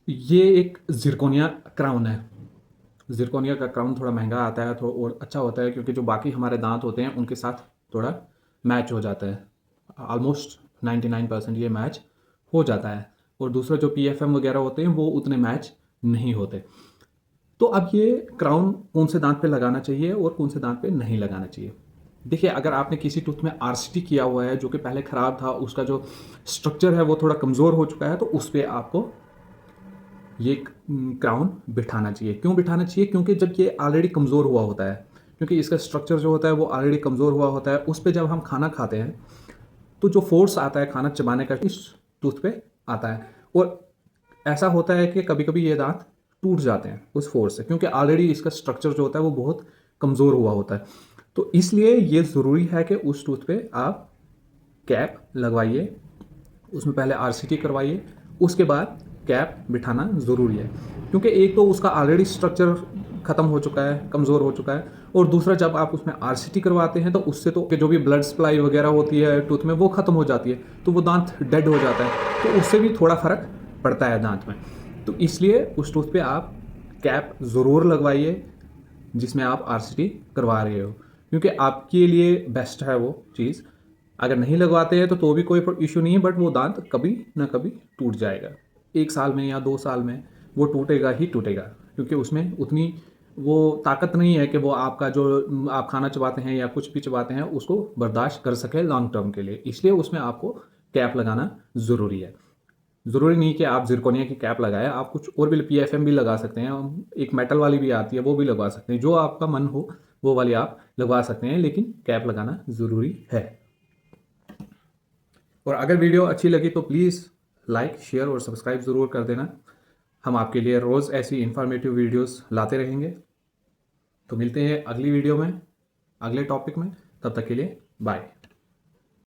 ये एक zirconia crown है। जिरकोनिया का क्राउन थोड़ा महंगा आता है तो और अच्छा होता है क्योंकि जो बाकी हमारे दांत होते हैं उनके साथ थोड़ा मैच हो जाता है। ऑलमोस्ट 99% ये मैच हो जाता है। और दूसरा जो पीएफएम वगैरह होते हैं वो उतने मैच नहीं होते। तो अब ये क्राउन कौन से दांत पे लगाना चाहिए और कौन से दांत पे नहीं लगाना चाहिए। देखिए, अगर आपने किसी टूथ में आरसीटी किया हुआ है जो कि पहले ख़राब था, उसका जो स्ट्रक्चर है वो थोड़ा कमज़ोर हो चुका है, तो उस पर आपको ये क्राउन बिठाना चाहिए। क्यों बिठाना चाहिए? क्योंकि जब ये ऑलरेडी कमज़ोर हुआ होता है, क्योंकि इसका स्ट्रक्चर जो होता है वो ऑलरेडी कमज़ोर हुआ होता है, उस पे जब हम खाना खाते हैं तो जो फोर्स आता है खाना चबाने का इस टूथ पे आता है। और ऐसा होता है कि कभी कभी ये दांत टूट जाते हैं उस फोर्स से, क्योंकि ऑलरेडी इसका स्ट्रक्चर जो होता है वो बहुत कमज़ोर हुआ होता है। तो इसलिए ये ज़रूरी है कि उस टूथ पे आप कैप लगवाइए, उसमें पहले आरसीटी करवाइए, उसके बाद कैप बिठाना ज़रूरी है। क्योंकि एक तो उसका ऑलरेडी स्ट्रक्चर ख़त्म हो चुका है, कमज़ोर हो चुका है, और दूसरा जब आप उसमें आरसीटी करवाते हैं तो उससे तो कि जो भी ब्लड सप्लाई वगैरह होती है टूथ में वो ख़त्म हो जाती है, तो वो दांत डेड हो जाता है, तो उससे भी थोड़ा फ़र्क पड़ता है दांत में। तो इसलिए उस टूथ पे आप कैप ज़रूर लगवाइए जिसमें आप आरसीटी करवा रहे हो, क्योंकि आपके लिए बेस्ट है वो चीज़। अगर नहीं लगवाते हैं तो भी कोई इशू नहीं है, बट वो दांत कभी ना कभी टूट जाएगा। 1 साल में या 2 साल में वो टूटेगा ही टूटेगा, क्योंकि उसमें उतनी वो ताकत नहीं है कि वो आपका जो आप खाना चबाते हैं या कुछ भी चबाते हैं उसको बर्दाश्त कर सके लॉन्ग टर्म के लिए। इसलिए उसमें आपको कैप लगाना ज़रूरी है। ज़रूरी नहीं कि आप जिरकोनिया की कैप लगाएं, आप कुछ और भी पीएफएम भी लगा सकते हैं। एक मेटल वाली भी आती है, वो भी लगवा सकते हैं। जो आपका मन हो वो वाली आप लगवा सकते हैं, लेकिन कैप लगाना ज़रूरी है। और अगर वीडियो अच्छी लगी तो प्लीज़ लाइक, शेयर और सब्सक्राइब ज़रूर कर देना। हम आपके लिए रोज़ ऐसी इंफॉर्मेटिव वीडियोस लाते रहेंगे। तो मिलते हैं अगली वीडियो में, अगले टॉपिक में। तब तक के लिए बाय।